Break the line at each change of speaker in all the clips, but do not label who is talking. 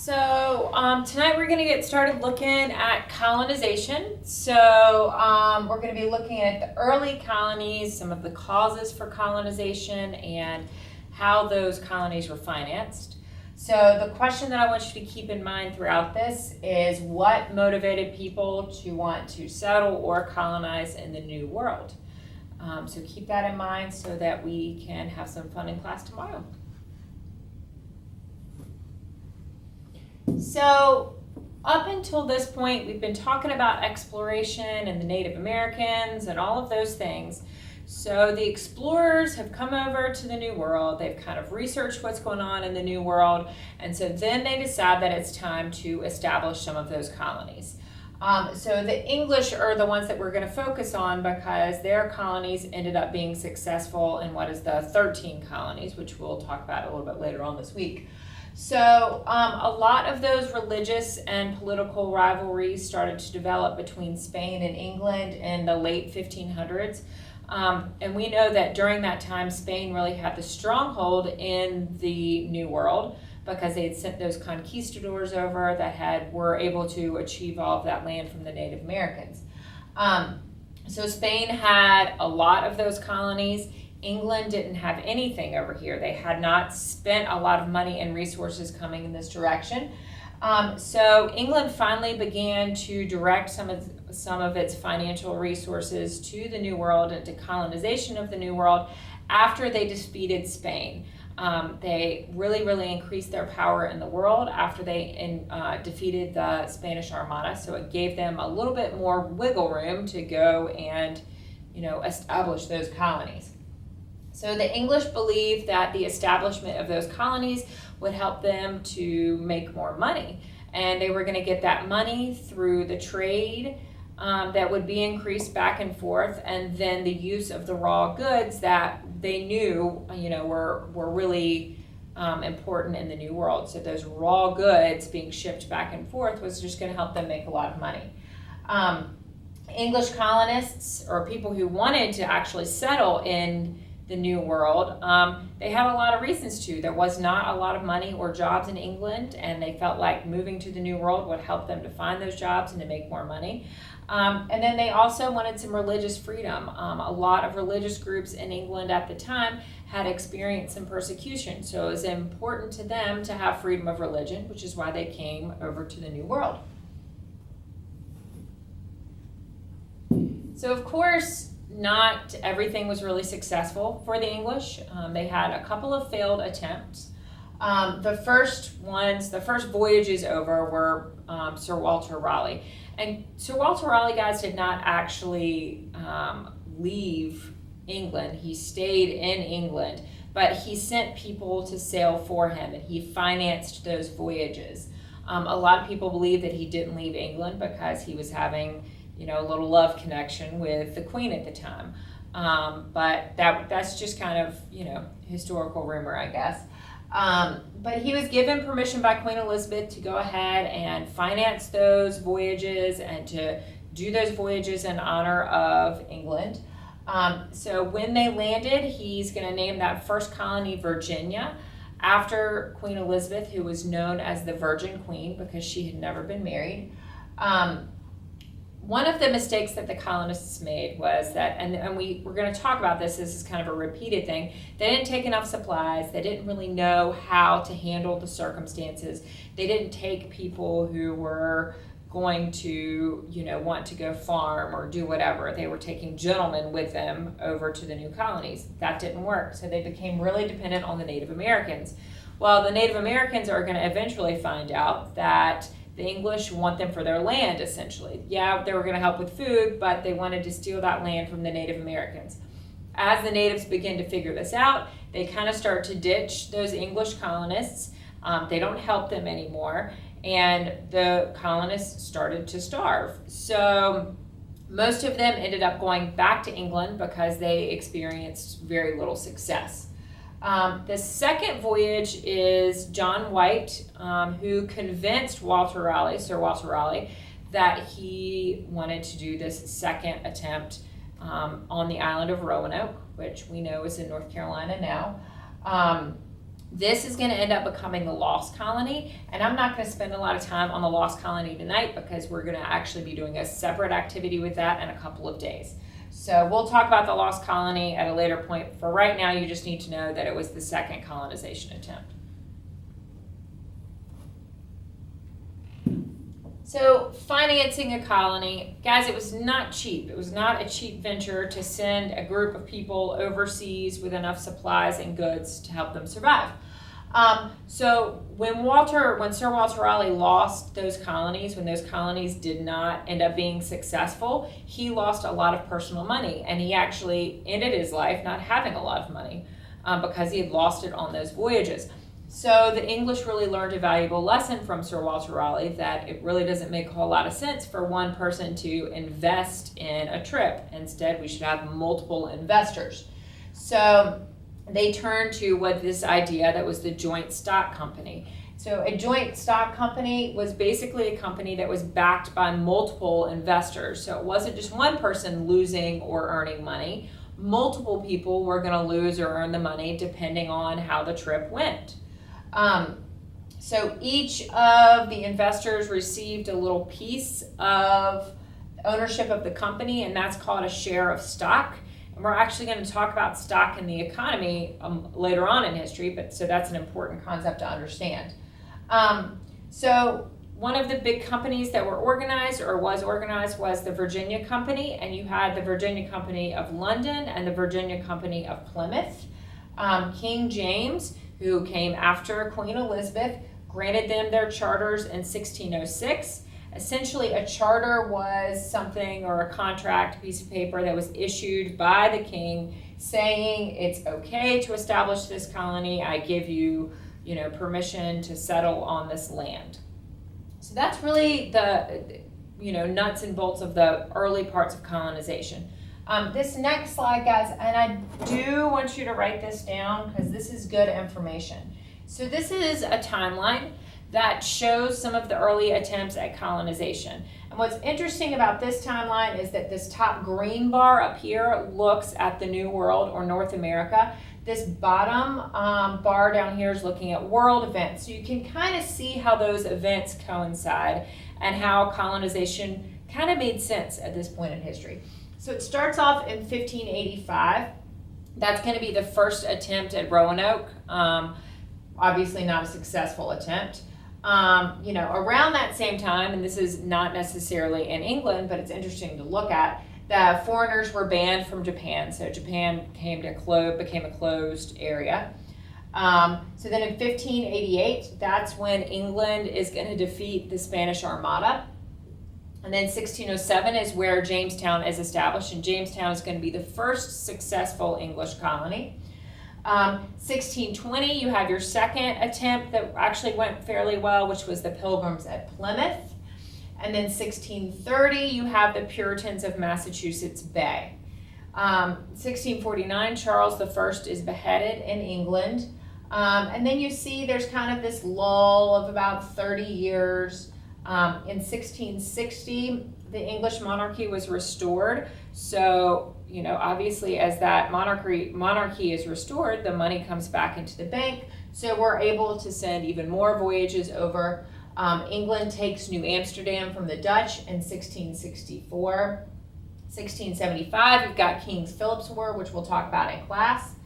Tonight we're going to get started looking at colonization. We're going to be looking at the early colonies, some of the causes for colonization, and how those colonies were financed. So the question that I want you to keep in mind throughout this is what motivated people to want to settle or colonize in the New World. So keep that in mind so that we can have some fun in class tomorrow. So up until this point, we've been talking about exploration and the Native Americans and all of those things. So the explorers have come over to the New World. They've kind of researched what's going on in the New World. And so then they decide that it's time to establish some of those colonies. So the English are the ones that we're going to focus on because their colonies ended up being successful in what is the 13 colonies, which we'll talk about a little bit later on this week. So a lot of those religious and political rivalries started to develop between Spain and England in the late 1500s. And we know that during that time, Spain really had the stronghold in the New World because they had sent those conquistadors over that were able to achieve all of that land from the Native Americans. So Spain had a lot of those colonies. England didn't have anything over here. They had not spent a lot of money and resources coming in this direction. So England finally began to direct some of its financial resources to the New World and to colonization of the New World after they defeated Spain. They really increased their power in the world after they defeated the Spanish Armada. So it gave them a little bit more wiggle room to go and, establish those colonies. So the English believed that the establishment of those colonies would help them to make more money. And they were going to get that money through the trade that would be increased back and forth, and then the use of the raw goods that they knew, were really important in the New World. So those raw goods being shipped back and forth was just going to help them make a lot of money. English colonists, or people who wanted to actually settle in the New World, they had a lot of reasons to. There was not a lot of money or jobs in England, and they felt like moving to the New World would help them to find those jobs and to make more money. And then they also wanted some religious freedom. A lot of religious groups in England at the time had experienced some persecution, so it was important to them to have freedom of religion, which is why they came over to the New World. So of course, not everything was really successful for the English. They had a couple of failed attempts. The first voyages over were Sir Walter Raleigh. And Sir Walter Raleigh, guys, did not actually leave England. He stayed in England, but he sent people to sail for him, and he financed those voyages. A lot of people believe that he didn't leave England because he was having a little love connection with the Queen at the time. But that's just kind of, historical rumor, I guess. But he was given permission by Queen Elizabeth to go ahead and finance those voyages and to do those voyages in honor of England. So when they landed, he's going to name that first colony Virginia after Queen Elizabeth, who was known as the Virgin Queen because she had never been married. One of the mistakes that the colonists made was that, and we're going to talk about this is kind of a repeated thing, they didn't take enough supplies, they didn't really know how to handle the circumstances, they didn't take people who were going to, want to go farm or do whatever. They were taking gentlemen with them over to the new colonies. That didn't work, so they became really dependent on the Native Americans. Well, the Native Americans are going to eventually find out that the English want them for their land, essentially. Yeah, they were going to help with food, but they wanted to steal that land from the Native Americans. As the natives begin to figure this out, they kind of start to ditch those English colonists. They don't help them anymore, and the colonists started to starve. So most of them ended up going back to England because they experienced very little success. The second voyage is John White, who convinced Sir Walter Raleigh, that he wanted to do this second attempt on the island of Roanoke, which we know is in North Carolina now. This is going to end up becoming the Lost Colony, and I'm not going to spend a lot of time on the Lost Colony tonight because we're going to actually be doing a separate activity with that in a couple of days. So we'll talk about the Lost Colony at a later point. For right now, you just need to know that it was the second colonization attempt. So financing a colony, guys, it was not cheap. It was not a cheap venture to send a group of people overseas with enough supplies and goods to help them survive. So when Sir Walter Raleigh lost those colonies, when those colonies did not end up being successful, he lost a lot of personal money, and he actually ended his life not having a lot of money because he had lost it on those voyages. So the English really learned a valuable lesson from Sir Walter Raleigh that it really doesn't make a whole lot of sense for one person to invest in a trip. Instead, we should have multiple investors. So they turned to this idea that was the joint stock company. So a joint stock company was basically a company that was backed by multiple investors. So it wasn't just one person losing or earning money. Multiple people were going to lose or earn the money depending on how the trip went. So each of the investors received a little piece of ownership of the company, and that's called a share of stock. And we're actually going to talk about stock in the economy later on in history, so that's an important concept to understand. So one of the big companies that were organized or was organized was the Virginia Company, and you had the Virginia Company of London and the Virginia Company of Plymouth. King James, who came after Queen Elizabeth, granted them their charters in 1606. Essentially, a charter was something, or a contract, piece of paper that was issued by the king saying it's okay to establish this colony. I give you, permission to settle on this land. So that's really the, nuts and bolts of the early parts of colonization. This next slide, guys, and I do want you to write this down because this is good information. So this is a timeline that shows some of the early attempts at colonization. And what's interesting about this timeline is that this top green bar up here looks at the New World or North America. This bottom bar down here is looking at world events. So you can kind of see how those events coincide and how colonization kind of made sense at this point in history. So it starts off in 1585. That's going to be the first attempt at Roanoke. Obviously not a successful attempt. Around that same time, and this is not necessarily in England, but it's interesting to look at, the foreigners were banned from Japan. So Japan became a closed area. So then in 1588, that's when England is going to defeat the Spanish Armada. And then 1607 is where Jamestown is established, and Jamestown is going to be the first successful English colony. 1620, you have your second attempt that actually went fairly well, which was the Pilgrims at Plymouth. And then 1630, you have the Puritans of Massachusetts Bay. 1649, Charles I is beheaded in England. And then you see there's kind of this lull of about 30 years. In 1660, the English monarchy was restored. So, obviously as that monarchy is restored, the money comes back into the bank. So we're able to send even more voyages over. England takes New Amsterdam from the Dutch in 1664. 1675, you've got King Philip's War, which we'll talk about in class.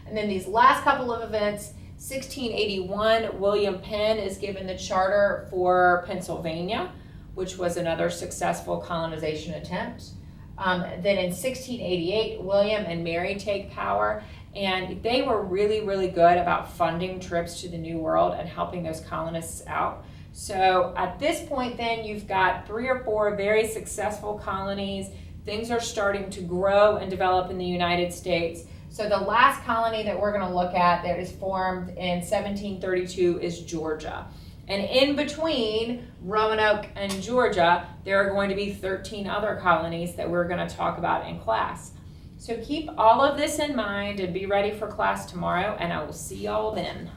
And then these last couple of events, 1681, William Penn is given the charter for Pennsylvania, which was another successful colonization attempt. Then in 1688, William and Mary take power, and they were really, really good about funding trips to the New World and helping those colonists out. So at this point then, you've got 3 or 4 very successful colonies. Things are starting to grow and develop in the United States. So the last colony that we're going to look at that is formed in 1732 is Georgia. And in between Roanoke and Georgia, there are going to be 13 other colonies that we're going to talk about in class. So keep all of this in mind and be ready for class tomorrow, and I will see y'all then.